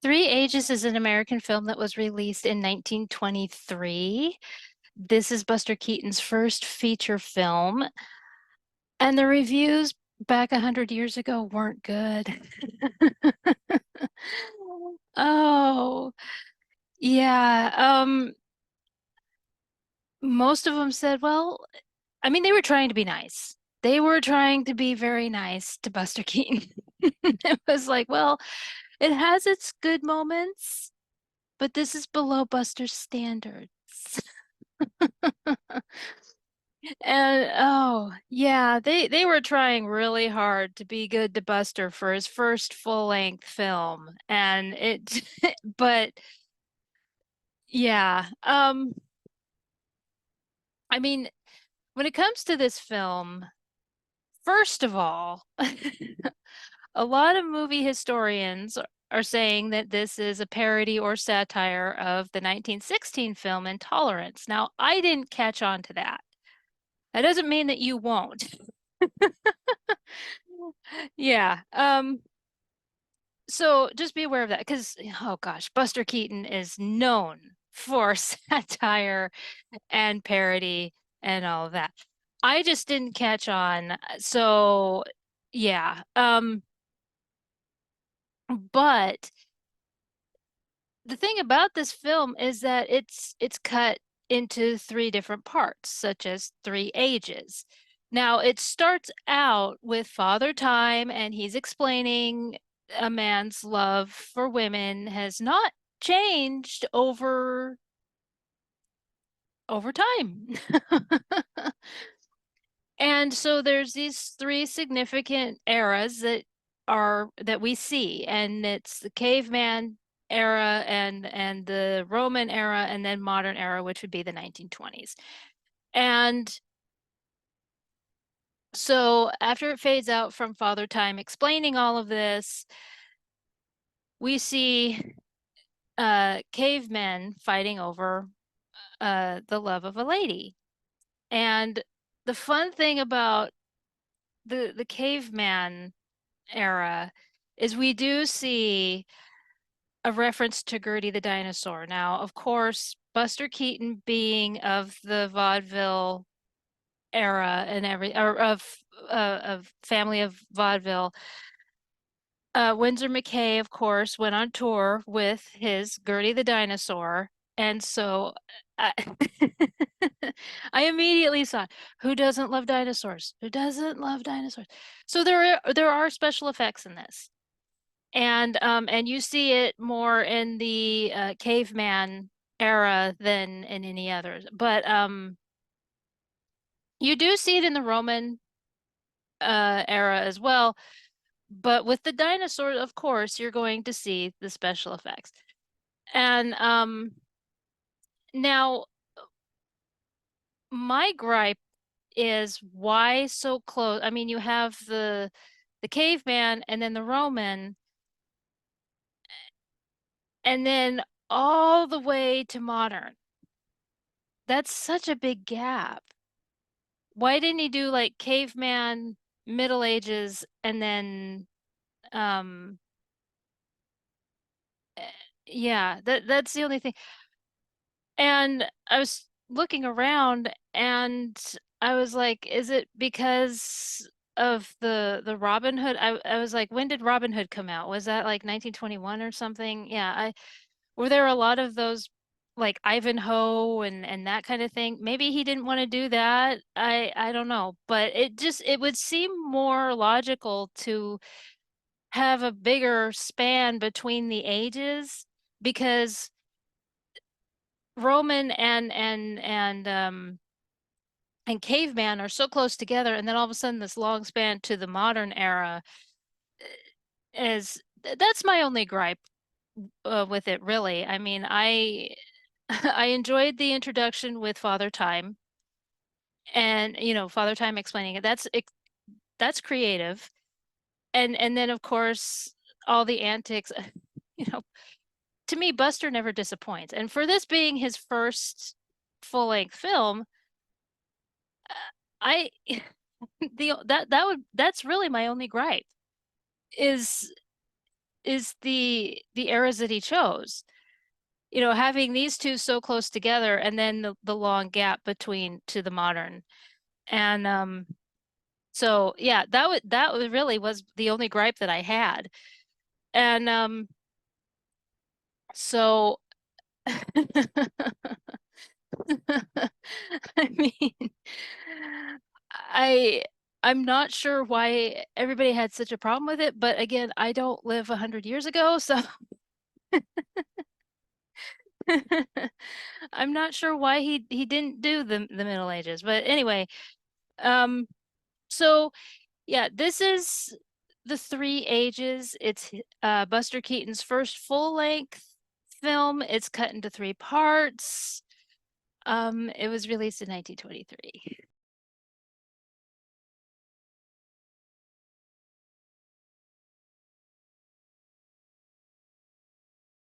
Three Ages is an American film that was released in 1923. This is Buster Keaton's first feature film, and the reviews back 100 years ago weren't good. Oh, yeah. Most of them said, well, I mean, they were trying to be nice. They were trying to be very nice to Buster Keaton. It was like, well, it has its good moments, but this is below Buster's standards. And oh, yeah, they were trying really hard to be good to Buster for his first full-length film. And it but yeah, I mean, when it comes to this film, first of all, a lot of movie historians are saying that this is a parody or satire of the 1916 film Intolerance. Now, I didn't catch on to that. That doesn't mean that you won't. Yeah. So just be aware of that because, oh gosh, Buster Keaton is known for satire and parody and all of that. I just didn't catch on. So yeah. But the thing about this film is that it's cut into three different parts, such as three ages. Now, it starts out with Father Time, and he's explaining a man's love for women has not changed over time. And so there's these three significant eras that we see, and it's the caveman era and the Roman era and then modern era, which would be the 1920s. And so after it fades out from Father Time explaining all of this, we see cavemen fighting over the love of a lady. And the fun thing about the caveman era is we do see a reference to Gertie the dinosaur. Now, of course, Buster Keaton being of the vaudeville era and or of family of vaudeville, Windsor McKay, of course, went on tour with his Gertie the dinosaur, and so I, I immediately saw who doesn't love dinosaurs? Who doesn't love dinosaurs? So there are special effects in this. And you see it more in the caveman era than in any others. But you do see it in the Roman era as well. But with the dinosaurs, of course, you're going to see the special effects. And now my gripe is why so close? I mean, you have the caveman and then the Roman, and then all the way to modern. That's such a big gap. Why didn't he do like caveman, Middle Ages, and then um yeah, that's the only thing. And I was looking around and I was like, is it because of the Robin Hood? I was like, when did Robin Hood come out? Was that like 1921 or something? Yeah, I were there a lot of those like Ivanhoe and that kind of thing? Maybe he didn't want to do that. I don't know, but it would seem more logical to have a bigger span between the ages because Roman and caveman are so close together, and then all of a sudden this long span to the modern era is that's my only gripe with it, really. I mean, I I enjoyed the introduction with Father Time and Father Time explaining it. That's creative. And then of course all the antics, you know, to me Buster never disappoints. And for this being his first full-length film, I that's really my only gripe is the eras that he chose. You know, having these two so close together, and then the long gap between to the modern. And so yeah, that was really was the only gripe that I had. And so I mean, I I'm not sure why everybody had such a problem with it, but again, I don't live 100 years ago, so I'm not sure why he didn't do the Middle Ages. But anyway, um, so yeah, this is the Three Ages. It's Buster Keaton's first full-length film. It's cut into three parts. It was released in 1923.